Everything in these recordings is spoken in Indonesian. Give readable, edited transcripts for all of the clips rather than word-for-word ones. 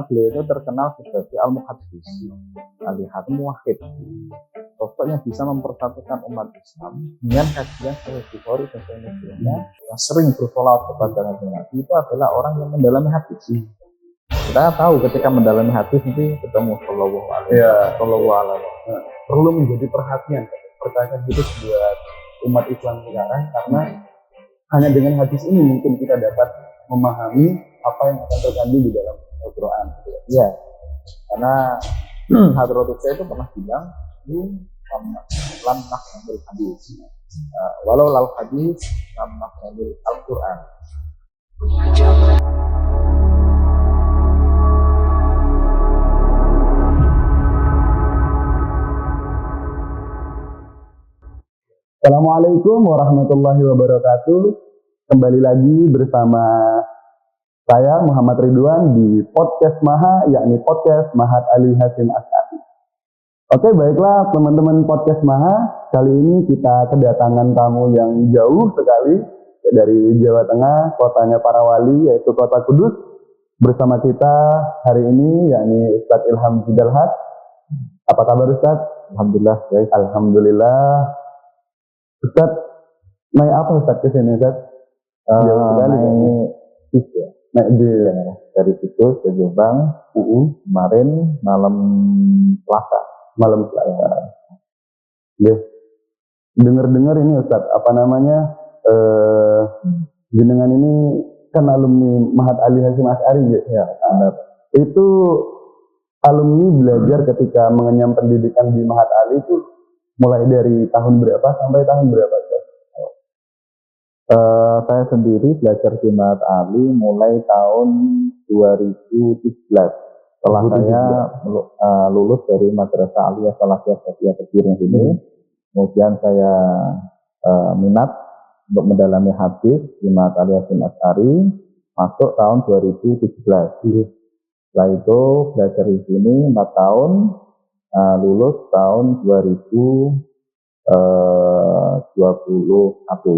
beliau itu terkenal sebagai al-muhaddits, al-hakim muwahhid, sosok yang bisa mempersatukan umat Islam dengan kajian Sahih Bukhari dan Sahih Muslim, yang sering bersolawat kepada Nabi itu adalah orang yang mendalami hadis. Kita tahu ketika mendalami hadis nanti ketemu sallallahu alaihi wasallam. Perlu menjadi perhatian gitu buat umat Islam sekarang, karena hanya dengan hadis ini mungkin kita dapat memahami apa yang akan terkandung di dalam Al-Quran. Ya, karena Hadratus Syekh itu pernah bilang, lam nahmil hadis, walau lal hadis lam nahmil Al-Quran. Assalamualaikum warahmatullahi wabarakatuh. Kembali lagi bersama saya Muhammad Ridwan di podcast Maha, yakni podcast Mahat Ali Hasyim Asy'ari. Oke, baiklah teman-teman podcast Maha, kali ini kita kedatangan tamu yang jauh sekali dari Jawa Tengah, kotanya para wali, yaitu kota Kudus. Bersama kita hari ini yakni Ustadz Ilham Zidalhat. Apa kabar Ustadz? Alhamdulillah baik. Alhamdulillah. Ustadz, naik apa Ustadz kesini Ustadz? Naik bis ya. Naik bis ya. Dari situ ke Jombang. Kemarin malam Selasa. Ya. Dengar-dengar ini Ustadz, apa namanya? Jenengan ini kan alumni Mahat Ali Hasyim Asy'ari ya. Itu alumni belajar ketika mengenyam pendidikan di Mahat Ali itu mulai dari tahun berapa sampai tahun berapa? Saya sendiri belajar di Mahat Ali mulai tahun 2017. Setelah saya lulus dari Madrasah Aliyah Salafiyah Satya Kediri sini, kemudian saya minat untuk mendalami hadis di Mahat Ali Hasyim Asy'ari masuk tahun 2017. Setelah itu belajar di sini 4 tahun. Lulus tahun 2021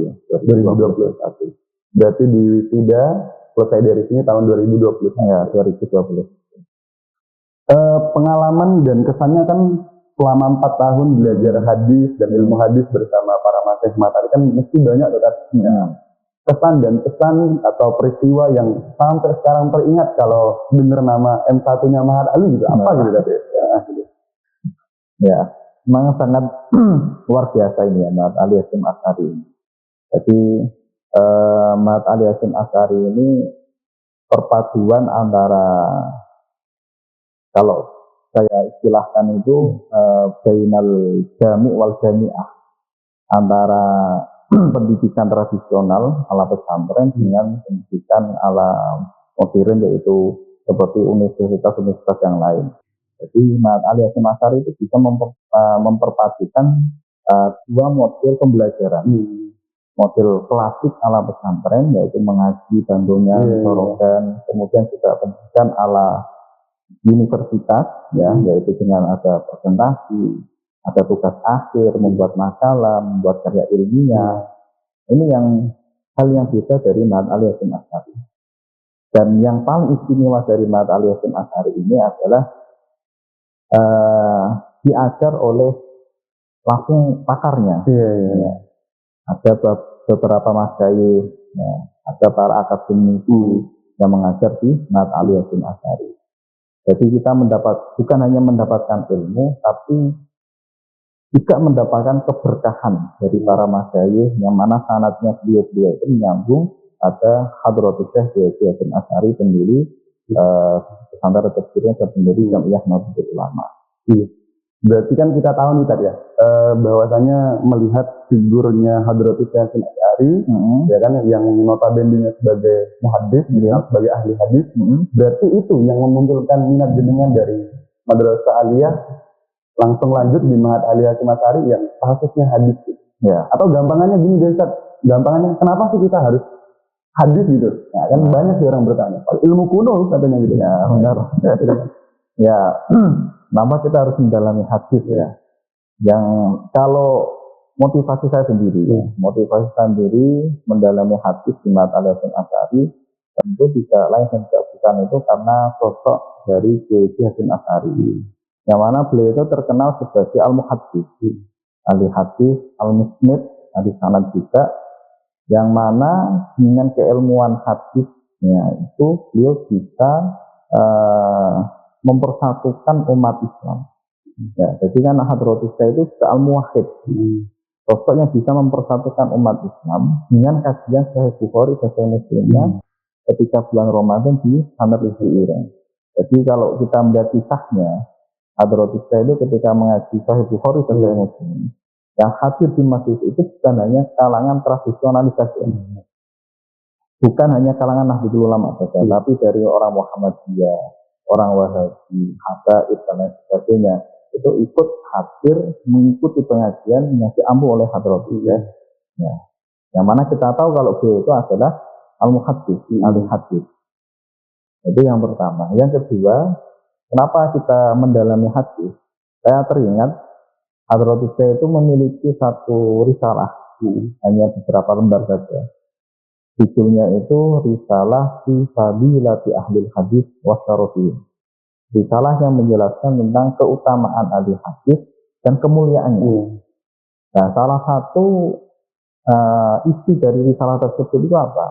ya, 2021. Berarti di wisuda selesai dari sini tahun 2020 ya, 2020. Pengalaman dan kesannya kan selama 4 tahun belajar hadis dan ilmu hadis bersama para masyayikh Mahat Ali kan mesti banyak kan kesan dan kesan atau peristiwa yang sampai sekarang teringat kalau dengar nama M1-nya Mahat Ali gitu, apa gitu tadi ya, gitu. Ya, memang sangat luar biasa ini ya Mahat Ali Hasyim Asy'ari ini. Jadi Mahat Ali Hasyim Asy'ari ini perpaduan antara, kalau saya istilahkan itu bainal jami' wal jami'ah, antara pendidikan tradisional ala pesantren dengan pendidikan ala modern, yaitu seperti universitas-universitas yang lain. Jadi Mahat Ali Hasyim Asy'ari itu bisa memperpadukan dua model pembelajaran. Model klasik ala pesantren, yaitu mengaji bantunya sorogan, kemudian juga pendidikan ala universitas, ya, yaitu dengan ada presentasi, ada tugas akhir, membuat makalah, membuat karya ilmiah. Ini hal yang beda dari Mahat Ali Hasyim Asy'ari. Dan yang paling istimewa dari Mahat Ali Hasyim Asy'ari ini adalah diajar oleh langsung pakarnya. Ya. Ada beberapa masyayikh, ya, ada para akademisi yang mengajar di Mahat Ali Hasyim Asy'ari. Jadi kita bukan hanya mendapatkan ilmu, tapi juga mendapatkan keberkahan dari para masyayikh, yang mana sanadnya beliau itu menyambung ada Hadratus Syekh Hasyim Asy'ari sendiri, pesantren tersebutnya sendiri Jam'iyah Nahdlatul Ulama. Berarti kan kita tahu nih tadi ya, bahwasanya melihat figurnya Hadratus Syekh Hasyim Asy'ari, ya kan, yang notabene sebagai muhaddits, sebagai ahli hadis, berarti itu yang memunculkan minat jenengan dari Madrasah Aliyah langsung lanjut di Mahat Ali Hasyim Asy'ari yang khususnya hadis. Ya. Atau gampangannya gini deh Ustaz, gampangannya kenapa sih kita harus hadis gitu? Nah, kan banyak sih orang bertanya, ilmu kuno katanya gitu. Ya, benar. Ya, kenapa kita harus mendalami hadis ya? Yang kalau motivasi saya sendiri mendalami hadis di Mahat Ali Hasyim Asy'ari tentu tidak lain dan tidak disebutkan itu karena sosok dari Kiai Hasyim Asy'ari, yang mana beliau itu terkenal sebagai al-muhaddits, ahli hadis, al-musnid, ahli sanad juga, yang mana dengan keilmuan hadisnya itu beliau bisa mempersatukan umat Islam. Ya, jadi kan Hadratus Syekh itu al-muwahhid, sosok yang bisa mempersatukan umat Islam dengan kajian Sahih Bukhari dan Sahih Muslimnya ketika bulan Ramadan di Sanad Iran. Jadi kalau kita melihat kisahnya, Hadratus Syekh itu ketika mengaji Sahih Bukhari dan Sahih Muslim, yang hadir di masjid itu bukan hanya kalangan tradisionalis saja, bukan hanya kalangan Nahdlatul Ulama saja, tapi dari orang Muhammadiyah, orang Wahabi, Habaib dan lain sebagainya, itu ikut hadir mengikuti pengajian yang diampu oleh Hadratus Syekh. Ya. Yang mana kita tahu kalau beliau itu adalah al-muhaddits, ahli hadis. Itu yang pertama. Yang kedua, kenapa kita mendalami hadis? Saya teringat Hadratus Syekh itu memiliki satu risalah, hanya beberapa lembar saja. Judulnya itu Risalah fi Fadilati Ahlil Hadis wa Syarafihim. Risalah yang menjelaskan tentang keutamaan ahli hadis dan kemuliaannya. Nah, salah satu isi dari risalah tersebut itu apa?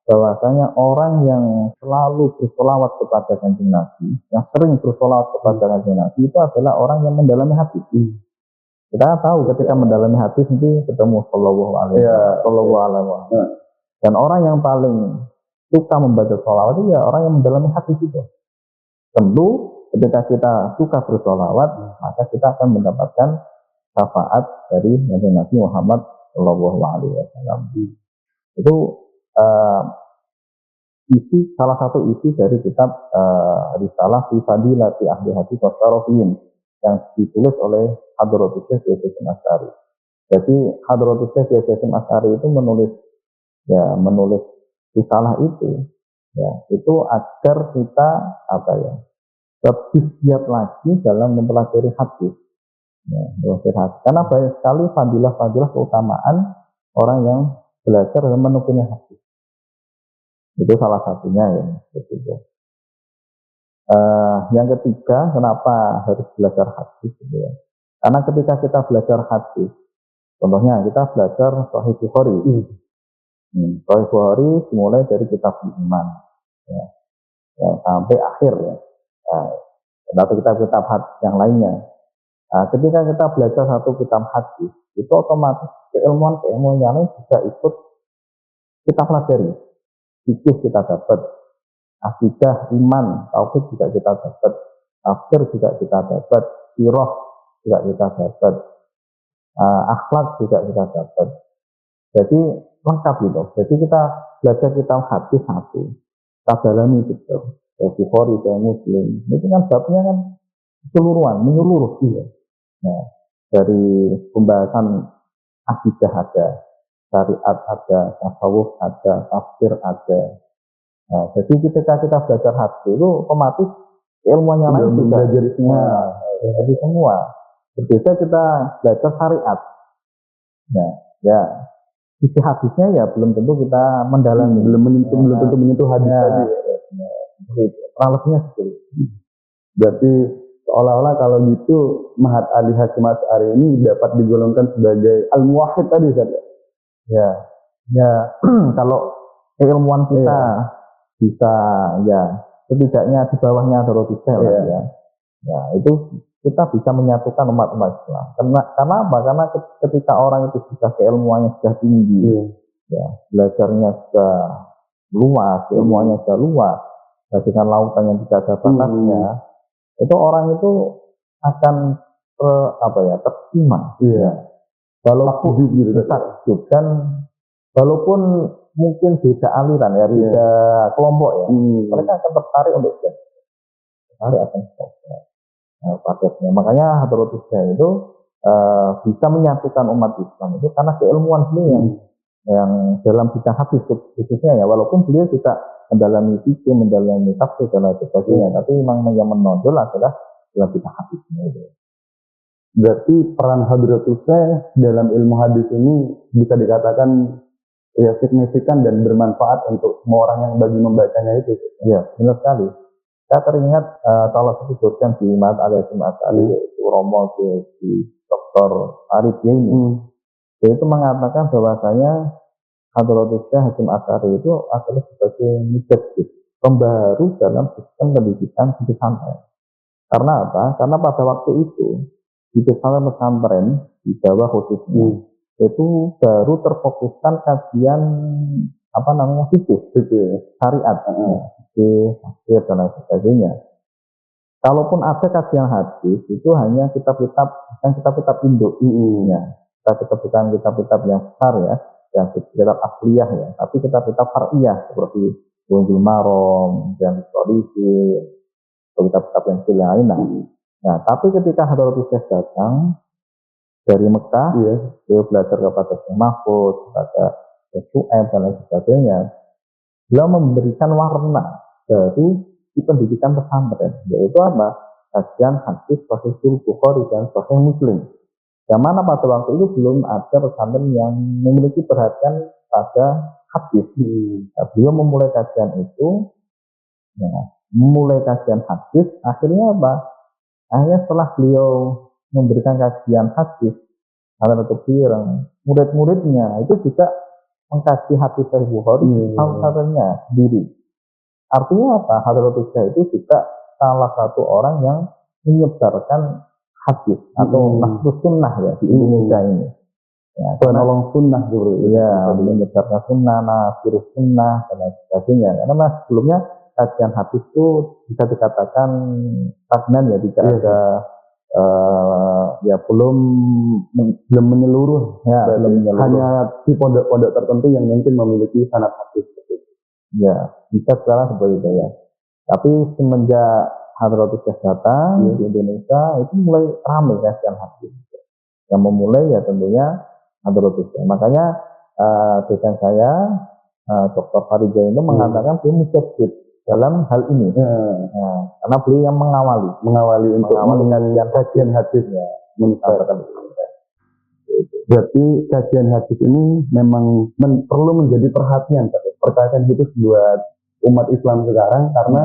Bahwasanya orang yang selalu bersolawat kepada Kanjeng Nabi, yang sering bersolawat kepada Kanjeng Nabi, itu adalah orang yang mendalami hadis. Kita tahu ketika mendalami hadis nanti ketemu sallallahu alaihi wasallam. Dan orang yang paling suka membaca sholawat itu ya orang yang mendalami hadis itu. Tentu ketika kita suka bersolawat, maka kita akan mendapatkan syafaat dari Nabi Muhammad Shallallahu Alaihi Wasallam. Itu salah satu isi dari kitab Risalah fi Fadilati Ahli Hadis wa Syarafihim yang ditulis oleh Hadratus Syekh Kiai Hasyim Asy'ari. Jadi Hadratus Syekh Kiai Hasyim Asy'ari itu menulis risalah itu, ya, itu agar kita lebih giat lagi dalam mempelajari hadis. Ya, karena banyak sekali fadilah-fadilah keutamaan orang yang belajar dan menekuni hadis. Itu salah satunya ya. Gitu. Yang ketiga, kenapa harus belajar hadis? Gitu ya. Karena ketika kita belajar hadis, contohnya kita belajar Sahih Bukhari. Sahih Bukhari dimulai dari kitab iman, ya, sampai akhir ya. Atau kitab-kitab hadis yang lainnya. Nah, ketika kita belajar satu kitab hadis, itu otomatis keilmuan yang lain bisa ikut kita pelajari. Fikih kita dapat, akidah, iman, tauhid juga kita dapat, tafsir juga kita dapat, sirah juga kita dapat, akhlak juga kita dapat. Jadi lengkap gitu. Jadi kita belajar kitab hadis satu, kita dalami betul. Bukhari dan Muslim, itu kan babnya kan keseluruhan, menyeluruh dia. Nah, dari pembahasan akidah ada, syariat ada, tasawuf ada, tafsir ada. Nah, jadi ketika kita belajar hadis itu otomatis ilmunya lain juga jadi semua. Jadi semua. Berbeda kita belajar syariat. Nah, ya sisi hadisnya ya belum tentu kita mendalami, belum tentu menyentuh hadis tadi. Lebihnya seperti itu. Berarti seolah-olah kalau gitu Mahat Ali Hasyim Asy'ari ini dapat digolongkan sebagai al-muwahhid tadi saja. Ya, kalau keilmuan kita bisa ya setidaknya di bawahnya Hadratus Syekh ya. Ya, itu kita bisa menyatukan umat-umat Islam. Karena apa? Karena ketika orang itu sudah keilmuannya sudah tinggi, ya, belajarnya sudah luas, keilmuannya sudah luas, dengan lautan yang tidak ada batasnya, itu orang itu akan terkesima. Iya. Walaupun takjub dan walaupun mungkin beda aliran ya, beda kelompok ya, mereka akan tertarik untuk tertarik akan padatnya. Makanya Hadratus Syekh itu bisa menyatukan umat Islam itu karena keilmuan beliau yang dalam bidang hadis khususnya ya, walaupun beliau juga mendalami fikih, mendalami tafsir dan lain sebagainya, tapi memang yang menonjol adalah dalam bidang hadisnya itu. Berarti peran Hadratus Syekh dalam ilmu hadis ini bisa dikatakan ya signifikan dan bermanfaat untuk semua orang yang bagi membacanya itu. Iya, benar sekali. Saya teringat salah satu dosen di Ma'had Al-Hasyim Asy'ari, yaitu Romo di Dr. Arif ini. Dia itu mengatakan bahwasanya Hadratus Syekh Hasyim Asy'ari itu adalah sebagai mujaddid, pembaharu dalam sistem pendidikan di pesantren. Karena apa? Karena pada waktu itu di pesantren di Jawa khususnya itu baru terfokuskan kajian fikih syariat, fikih dan lain sebagainya. Kalaupun ada kajian hadis itu hanya kitab-kitab induk, kitab-kitab yang besar ya, yang kitab asliyah ya, tapi kitab-kitab far'iyah seperti Bulughul Maram, dan Sholih, kitab-kitab yang lainnya. Nah, tapi ketika Hadratus Syekh datang dari Mekah, dia belajar kepada Syekh Mahfud, kepada Syekh Su'aib dan lain sebagainya. Beliau memberikan warna dari pendidikan pesantren, yaitu apa? Kajian hadis Sahih Bukhari dan Sahih Muslim. Yang mana pada waktu itu belum ada pesantren yang memiliki perhatian pada hadis. Beliau memulai kajian itu, memulai kajian hadis. Akhirnya apa? Akhirnya setelah beliau memberikan kajian hadis, murid-muridnya itu juga mengkaji hadis Sahih Bukhari salah sendiri. Artinya apa? Hadratus Syekh itu juga salah satu orang yang menyebarkan hadis atau nasrus sunnah ya di Indonesia ini. Ya, penolong sunnah dulu. Ya, menyebarkan sunnah, nasrus sunnah dan lain sebagainya. Karena sebelumnya kajian hadis itu bisa dikatakan stagnan ya, tidak ada belum menyeluruh ya, hanya di pondok-pondok tertentu yang mungkin memiliki sanad hadis. Ya, bisa sekarang seperti itu ya. Tapi semenjak Hadratus Syekh datang di Indonesia itu mulai ramai kajian hadis. Yang memulai ya tentunya Hadratus Syekh. Makanya dosen saya Dr. Farija ini mengatakan dia mujaddid dalam hal ini. Karena beliau yang mengawali untuk kajian hadisnya. Berarti kajian hadis ini memang perlu menjadi perhatian hidup buat umat Islam sekarang, karena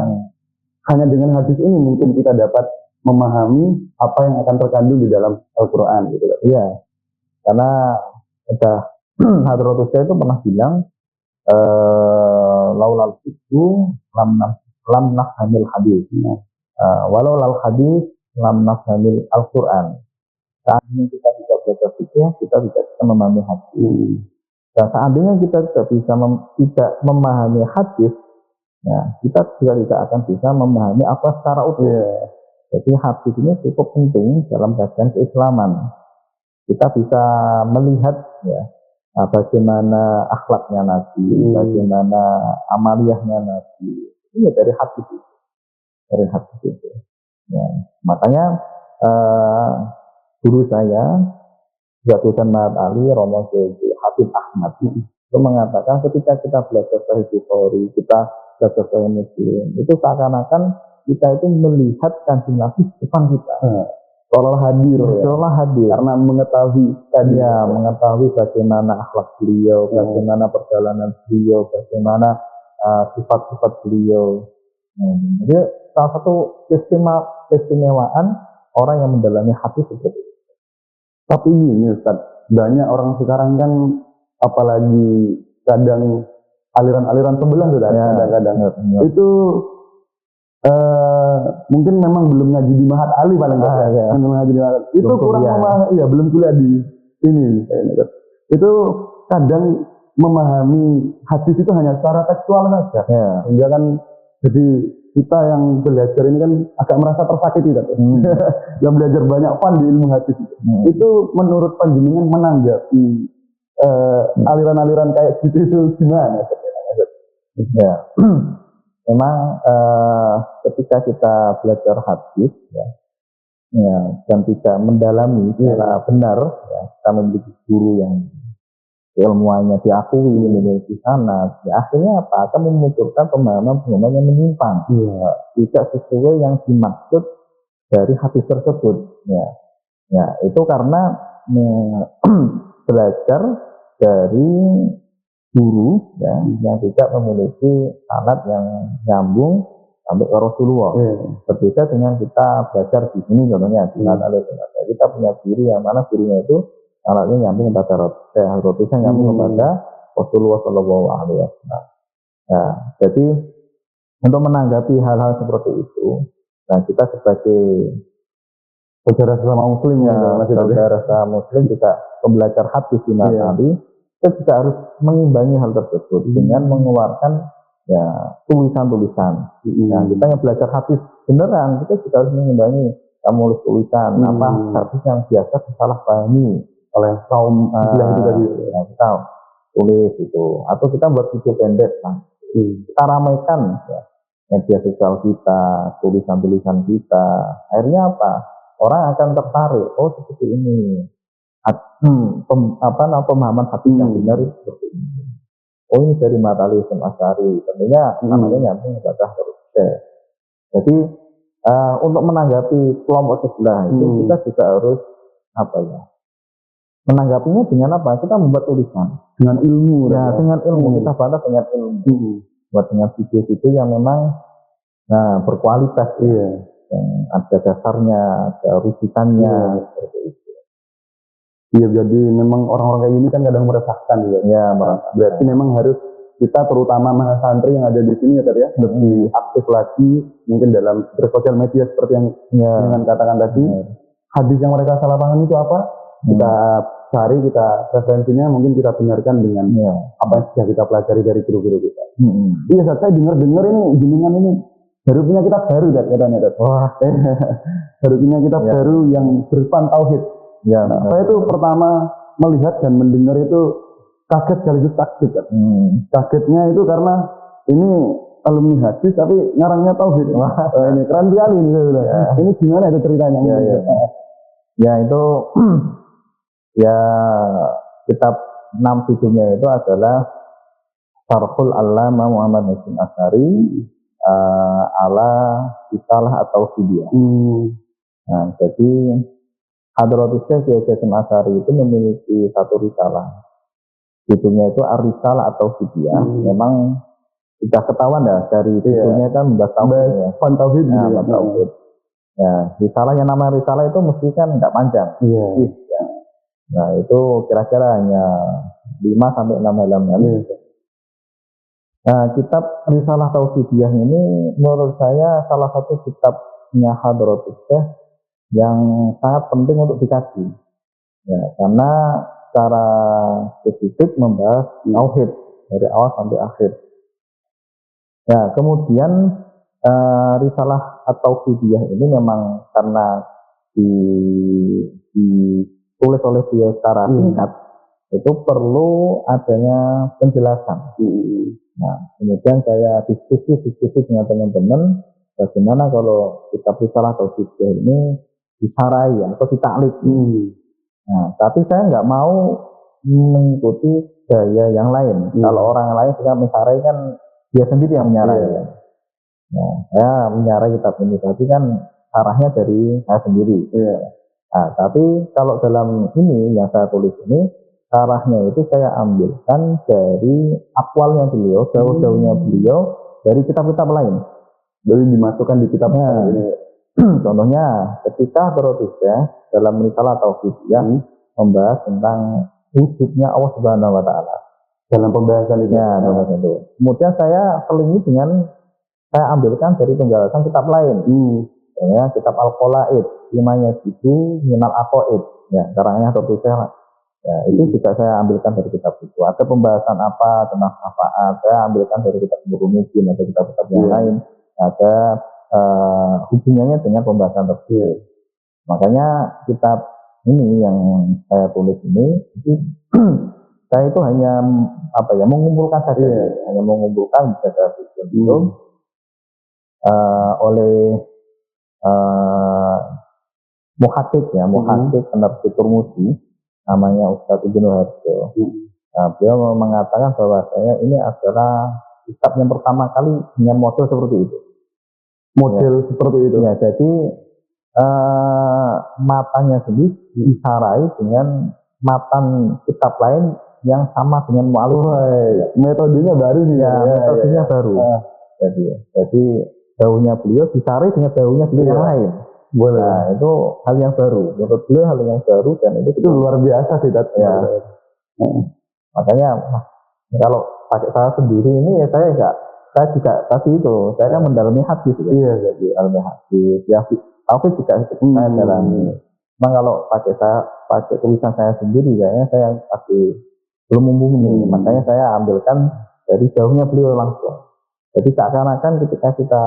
hanya dengan hadis ini mungkin kita dapat memahami apa yang akan terkandung di dalam Al-Quran gitu. Iya, karena Hadratus Syekh itu pernah bilang laulal fiqhu lam nafhamil hadis, walau lal hadis lam nafhamil Al-Quran. Seandainya kita tidak belajar fikih, kita tidak bisa memahami hadis. Dan seandainya kita tidak memahami hadis, ya, kita juga tidak akan bisa memahami apa secara utuh. Jadi hadis ini cukup penting dalam kajian keislaman. Kita bisa melihat ya bagaimana akhlaknya Nabi, bagaimana amaliyahnya Nabi. Ini dari hadis itu. Ya, makanya guru saya, dosen Ma'had Ali, Romo Habib Ahmad, itu mengatakan ketika kita belajar Sahih Bukhari, kita belajar Sahih Muslim, itu seakan-akan kita itu melihat Kanjeng Nabi depan kita. Seolah hadir, karena mengetahui bagaimana akhlak beliau, bagaimana perjalanan beliau, bagaimana sifat-sifat beliau. Jadi salah satu keistimewaan orang yang mendalami hadis seperti itu. Tapi ini Ustaz, banyak orang sekarang kan, apalagi kadang aliran-aliran sebelah sudah kadang-kadang itu mungkin memang belum ngaji di Ma'had Ali paling belum ngaji di Ma'had. Itu kurang memahami, belum kuliah di sini. Itu kadang memahami hadis itu hanya secara tekstual saja. Sehingga kan jadi kita yang belajar ini kan agak merasa tersakiti kan. Yang belajar banyak di ilmu hadis itu menurut panjenengan menanggapi aliran-aliran kayak gitu itu gimana? Ya, memang ketika kita belajar hadis ya, dan tidak mendalami secara benar, ya, kita memiliki guru yang ilmuannya diakui memiliki sanad, ya akhirnya apa? Akan memunculkan pemahaman-pemahaman yang menyimpang, tidak sesuai yang dimaksud dari hadis tersebut. Ya, itu karena belajar dari guru ya yang tidak memiliki alat yang nyambung sampai ke Rasulullah. Berbeda dengan kita belajar di sini contohnya di kita punya guru yang mana gurunya itu alatnya nyambung kepada Rasulullah nyambung kepada Rasulullah Shallallahu Alaihi Wasallam. Ya, jadi untuk menanggapi hal-hal seperti itu, nah kita sebagai saudara sesama muslim ya, saudara sesama muslim juga pembelajar hadis di Nabi, kita juga harus mengimbangi hal tersebut dengan mengeluarkan ya tulisan-tulisan. Nah, kita yang belajar hadis beneran, kita juga harus mengimbangi nulis tulisan apa hadis yang biasa disalahpahami oleh kaum itu tadi. Ya, kita tulis itu, atau kita buat video pendek, kita ramaikan ya, media sosial kita, tulisan-tulisan kita. Akhirnya apa? Orang akan tertarik. Oh seperti ini. Pemahaman hadis yang benar itu seperti ini. Oh ini dari Matali Asy'ari. Tentunya namanya nyambung kepada terus. Jadi untuk menanggapi kelompok sebelah itu kita juga harus apa ya? Menanggapinya dengan apa? Kita membuat tulisan dengan ilmu. Ya, dengan ilmu kita bantah dengan ilmu. Buat dengan video-video yang memang berkualitas ya. Yang ada dasarnya, ada rujukannya, seperti itu. Iya, jadi memang orang-orang kayak ini kan kadang meresahkan ya. Ya, berarti memang harus kita terutama santri yang ada di sini ya, lebih aktif lagi mungkin dalam bersosial media seperti yang dengan katakan tadi. Hadis yang mereka salah paham itu apa? Kita cari, kita referensinya mungkin kita benarkan dengan apa yang sudah kita pelajari dari guru-guru kita. Iya, saya dengar ini jenengan ini baru punya kitab baru katanya. Wah, baru punya kitab baru yang berpan tauhid. Ya, saya itu pertama melihat dan mendengar itu kaget sekaligus takjub. Kagetnya itu karena ini alumni hadis tapi ngarangnya tauhid. Wah, ini keren sekali ini. Ini gimana itu ceritanya? Ya itu ya kitab 6 judulnya itu adalah Syarhul Allamah Muhammad Hasyim Asy'ari ala risalah atau video. Nah, jadi Hadratus Syekh Kiai Hasyim Asy'ari itu memiliki satu risalah. Judulnya itu Ar-Risalah atau video. Memang sudah ketahuan dah dari judulnya kan membahas tauhid ya. Tauhid. Ya, risalah yang nama risalah itu mesti kan nggak panjang. Ya. Nah, itu kira-kira hanya 5 sampai 6 halaman. Nah, kitab Risalah Tauhidiyah ini menurut saya salah satu kitabnya Hadratus Syekh yang sangat penting untuk dikaji. Ya, karena secara spesifik membahas tauhid dari awal sampai akhir. Ya, kemudian Risalah Tauhidiyah ini memang karena ditulis oleh dia secara singkat, itu perlu adanya penjelasan. Nah, kemudian saya diskusi dengan teman-teman bagaimana kalau kitab Risalah Tauhidiyah ini disarai atau ditaklik. Nah, tapi saya nggak mau mengikuti gaya yang lain. Kalau orang lain suka mensarai kan dia sendiri yang menyarai. Nah, saya menyarai kitab ini, tapi kan arahnya dari saya sendiri. Nah, tapi kalau dalam ini yang saya tulis ini, arahnya itu saya ambilkan dari akwalnya beliau, jauh-jauhnya beliau dari kitab-kitab lain. Jadi dimasukkan di kitabnya. Contohnya ketika Hadratus Syekh dalam Risalah Tauhidiyah membahas tentang wujudnya Allah Subhanahu wa taala. Dalam pembahasan itu. Kemudian saya selingi dengan saya ambilkan dari penjelasan kitab lain. Ya, kitab Al-Qolaid, Imanya itu Minal Aqaid. Ya, karangannya Hadratus Syekh. Ya, itu juga saya ambilkan dari kitab itu. Ada pembahasan apa tentang syafaat, saya ambilkan dari kitab Burhanuddin atau kitab-kitab yang lain. Ada hubungannya dengan pembahasan tersebut. Makanya kitab ini yang saya tulis ini, itu saya itu hanya mengumpulkan saja, hanya mengumpulkan beberapa itu oleh muhakkik penerbit Turmudi, namanya Ustadz Ibnu Harjo. Nah, beliau mengatakan bahwasanya ini adalah kitab yang pertama kali dengan model seperti itu. Seperti itu. Ya, jadi matanya sendiri disarai dengan matan kitab lain yang sama dengan mu'alif. Metodenya baru nih Ya, metodenya baru. Jadi daunnya beliau disari dengan daunnya beliau yang lain. Boleh. Nah, itu hal yang baru. Menurut beliau hal yang baru dan itu luar biasa sih, ya. Makanya kalau pakai saya sendiri ini ya saya juga tadi itu saya kan mendalami hadis gitu. Iya, jadi mendalami hadis. Ya, Taufik juga saya dalami. Memang kalau pakai tulisan saya sendiri kayaknya saya pasti belum mumpuni. Makanya saya ambilkan dari jauhnya beliau langsung. Jadi seakan-akan ketika kita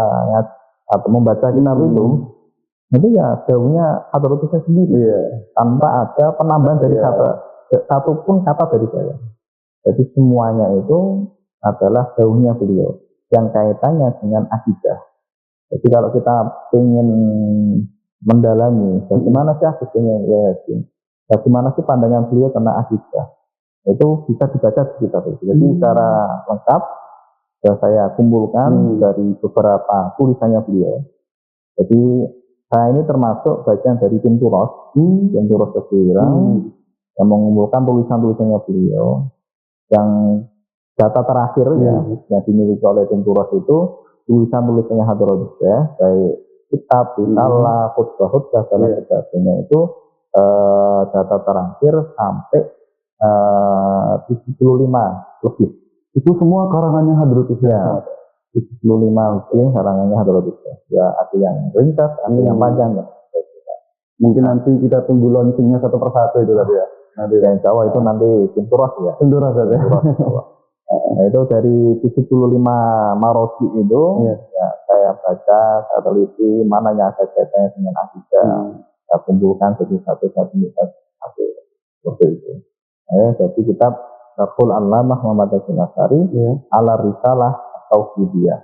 atau membaca kitab itu ya jauhnya Hadratus saya sendiri tanpa ada penambahan dari satupun kata dari saya. Jadi semuanya itu adalah jauhnya beliau yang kaitannya dengan akidah. Jadi kalau kita ingin mendalami bagaimana sih akidahnya Yasin, bagaimana sih pandangan beliau tentang akidah, itu bisa dibaca di kitab itu. Jadi secara lengkap sudah saya kumpulkan dari beberapa tulisannya beliau. Jadi saya ini termasuk bagian dari tim Turos Kesuirang yang mengumpulkan tulisan-tulisannya beliau. Yang data terakhir yang dimiliki oleh tim Turos itu tulisan-tulisannya Hadratus Syekh, baik kitab, risalah, khutbah dan sebagainya itu data terakhir sampai 75 lebih. Itu semua karangannya Hadratus Syekh. 75 karangannya Hadratus Syekh. Ya, ada yang ringkas, ada yang panjang. Mungkin nanti kita tunggu launchingnya satu persatu itu tadi ya. Nanti yang Jawa itu nanti tim Turos ya. Tim Turos ya. Nah, itu dari 75 Maroji itu ya, saya baca, saya teliti mana yang ada kaitannya dengan akidah. Saya kumpulkan jadi satu seperti itu. Jadi kitab Syarhul Allamah Muhammad Hasyim Asy'ari ala Risalah Tauhidiyah.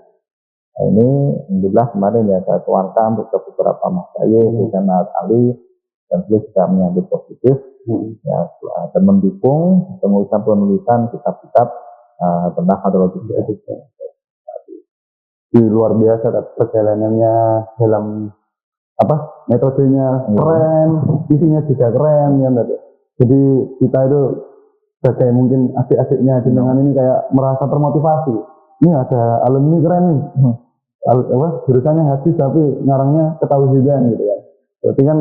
Nah, ini alhamdulillah kemarin ya saya tuangkan untuk beberapa masyayikh dan Ali dan beliau juga menyambut positif ya, dan mendukung penulisan kitab-kitab tentang Hadratus Syekh. Luar biasa perjalanannya dalam metodenya keren, isinya juga keren ya. Jadi kita itu sebagai mungkin adik-adiknya jenengan ini kayak merasa termotivasi. Ini ada alumni keren nih. Jurusannya hadis tapi ngarangnya ketauhidan gitu ya. Berarti kan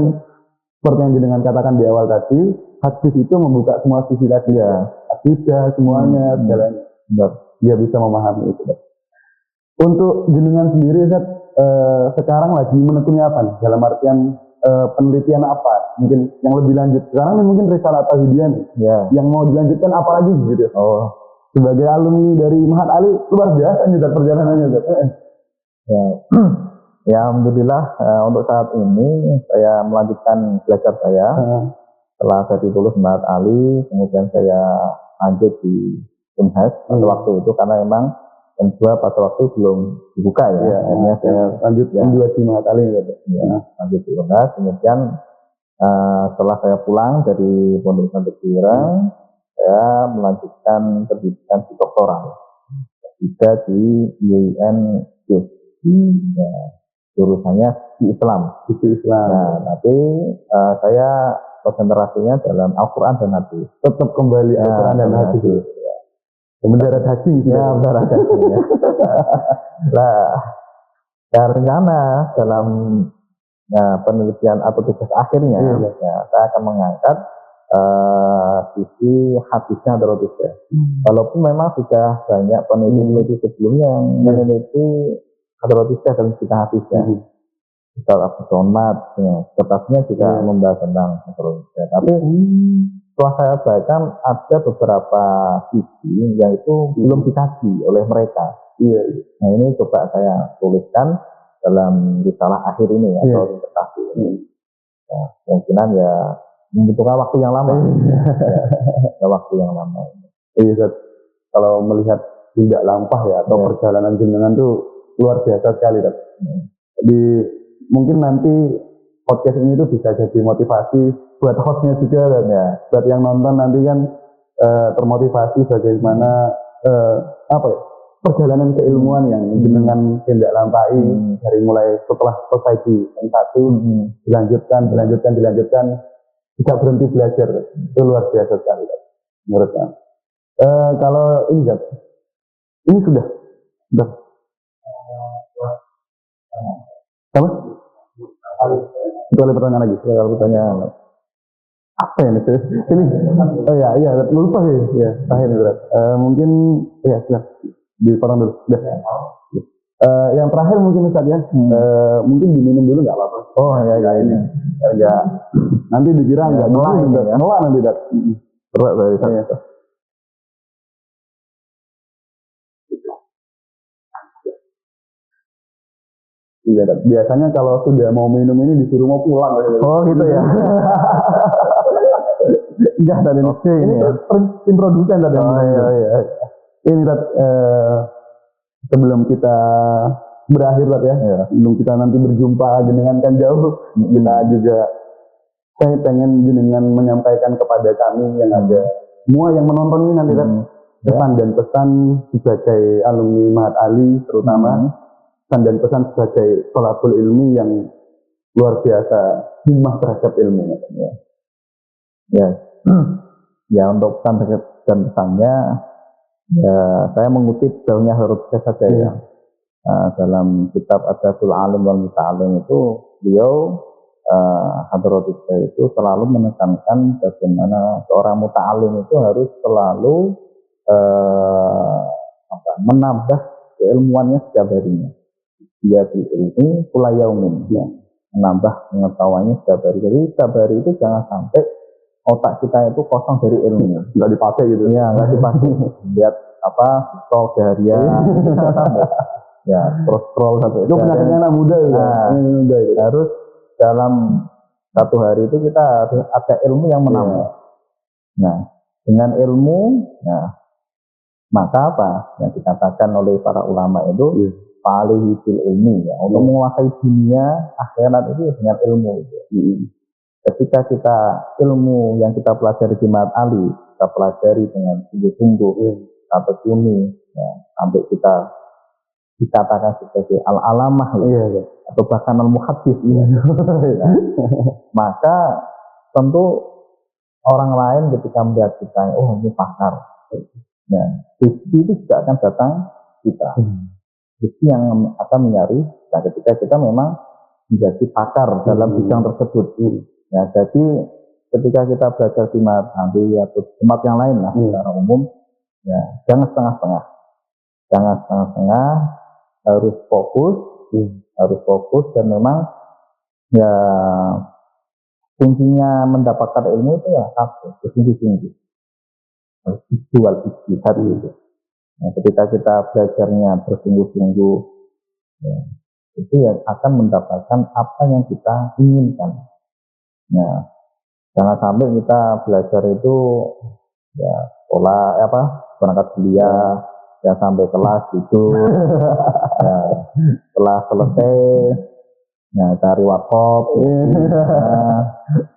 seperti yang jenengan katakan di awal tadi, hadis itu membuka semua sisi tadi ya. Akidah semuanya, segalanya. Dia bisa memahami itu. Untuk jenengan sendiri, sekarang lagi menekuni apa nih? Dalam artian penelitian apa? Mungkin yang lebih lanjut. Sekarang ini mungkin risalah tauhidiyah nih. Yang mau dilanjutkan apa lagi gitu? Sebagai alumni dari Mahat Ali, luar biasa nih perjalanannya. Ya, alhamdulillah untuk saat ini saya melanjutkan belajar saya. Setelah saya lulus Mahat Ali, kemudian saya lanjut di Unhas pada waktu itu karena memang kedua pada waktu belum dibuka ya. Akhirnya saya lanjut di Mahat Ali gitu. Lanjut di Unhas. Kemudian setelah saya pulang dari Pondok Pesantren Kesuirang, saya melanjutkan pendidikan di doktoral juga di IAIN ya, jurusannya di Islam. Nah, tapi saya konsentrasinya dalam Al-Quran dan Hadis. Tetap kembali Al-Quran dan Hadis. Mendarat haji gitu. Ya, mendarat haji. Nah, rencana dalam penelitian atau tugas akhirnya saya akan mengangkat sisi hadisnya Hadratus Syekh. Walaupun memang sudah banyak peneliti sebelumnya yang meneliti Hadratus Syekh dalam sisi hadisnya. Ustaz Abdul Somad, tetapinya juga membahas tentang Hadratus Syekh. Tapi setelah saya baca ada beberapa sisi yang itu belum dikaji oleh mereka. Nah, ini coba saya tuliskan dalam risalah akhir ini atau disertasi ini. Ya, kemungkinan ya membutuhkan waktu yang lama. Waktu yang lama. Kalau melihat tidak lampah ya atau perjalanan jenengan tuh luar biasa sekali. Jadi mungkin nanti podcast ini tuh bisa jadi motivasi buat hostnya juga buat yang nonton nanti kan termotivasi bagaimana perjalanan keilmuan yang jenengan tidak lampahi dari mulai setelah selesai di M1 dilanjutkan tidak berhenti belajar. Itu luar biasa sekali menurut saya. Kalau ini Zat, ini sudah. Apa? Boleh pertanyaan lagi? Ya, kalau pertanyaan apa ya nih? Ini, oh ya, iya, lupa sih. Ya, terakhir nih Zat. Mungkin, ya, silah. Dipotong dulu. Udah. Yang terakhir mungkin Ustaz ya, mungkin diminum dulu nggak apa-apa. Oh ya, ini. Ya, nanti dikira nggak ngelak ya. Ngelak nanti Zat. Berat dari saya. Iya, biasanya kalau sudah mau minum ini disuruh mau pulang. Oh gitu ya. Enggak tadi ini ya. Tim produsen tadi. Oh iya. Ini sebelum kita berakhir ya, sebelum kita nanti berjumpa dengan kan jauh, kita juga saya pengen dengan menyampaikan kepada kami yang ada semua yang menonton ini nanti pesan dan pesan sebagai alumni Mahat Ali terutama. Pesan dan pesan sebagai thalabul ilmi yang luar biasa himmah terhadap ilmu. Ya untuk pesan dan pesannya, ya saya mengutip daunnya huruf saja ya. Dalam kitab Adabul Alim wal Muta'alim itu beliau Hadratus Syekh itu selalu menekankan bagaimana seorang muta'alim itu harus selalu menambah keilmuannya setiap harinya. Dia di ilmu kulayaumin, menambah pengetahuannya setiap hari. Jadi setiap hari itu jangan sampai otak kita itu kosong dari ilmu, nggak dipakai gitu ya, nggak dipakai. Lihat scroll seharian, ya scroll sampai itu penyakitnya anak muda itu. Harus dalam satu hari itu kita harus ada ilmu yang menambah. Nah, dengan ilmu, maka apa yang dikatakan oleh para ulama itu palihil ilmi, ya, untuk menguasai dunia akhirat itu dengan ilmu. Ketika kita ilmu yang kita pelajari di Mahat Ali, kita pelajari dengan sungguh-sungguh sampai kini, sampai kita dikatakan sebagai al-alamah atau bahkan al-muhaddis, maka tentu orang lain ketika melihat kita, oh ini pakar, rezeki itu juga akan datang kita. Rezeki yang akan menyari, ketika kita memang menjadi pakar dalam bidang tersebut. Ya, jadi ketika kita belajar di Mahat Ali atau tempat yang lain lah secara umum, ya jangan setengah-setengah, harus fokus dan memang ya kuncinya mendapatkan ilmu itu ya satu, bersungguh-sungguh, harus jual ijtihad itu. Nah, ketika kita belajarnya bersungguh-sungguh, ya, itu yang akan mendapatkan apa yang kita inginkan. Nah, jangan sampai kita belajar itu ya sekolah berangkat kuliah ya sampai kelas gitu, ya, setelah selesai cari warkop,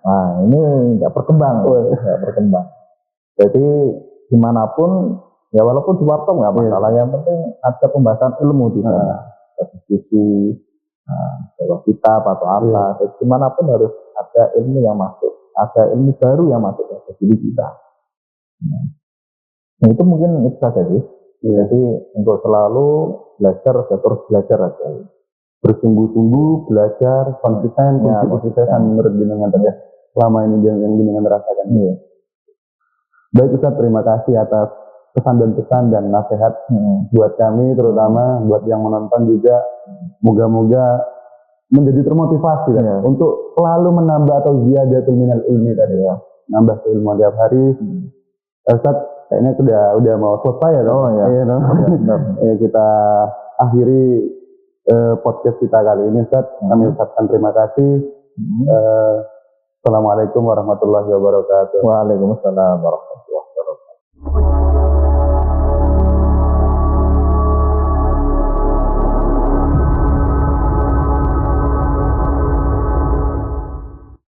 nah ini nggak berkembang. Jadi dimanapun ya walaupun di warkop nggak masalah, yang penting ada pembahasan ilmu di sana, diskusi, kitab atau apa. Jadi dimanapun harus ada ilmu yang masuk, ada ilmu baru yang masuk ke diri kita. Nah, itu mungkin itu saja sih. Jadi untuk selalu belajar, terus belajar aja. Bersungguh-sungguh belajar, konsisten menurut jenengan ya. Selama ini yang jenengan rasakan. Baik Ustaz, terima kasih atas pesan dan pesan dan nasihat buat kami, terutama buat yang menonton juga. Moga-moga menjadi termotivasi untuk selalu menambah atau ziyadatul minal ilmi tadi ya, nambah ilmu tiap hari. Ustaz, kayaknya udah mau selesai ya. Kita akhiri podcast kita kali ini Ustaz. Kami ucapkan terima kasih. Assalamualaikum warahmatullahi wabarakatuh. Waalaikumsalam warahmatullahi wabarakatuh.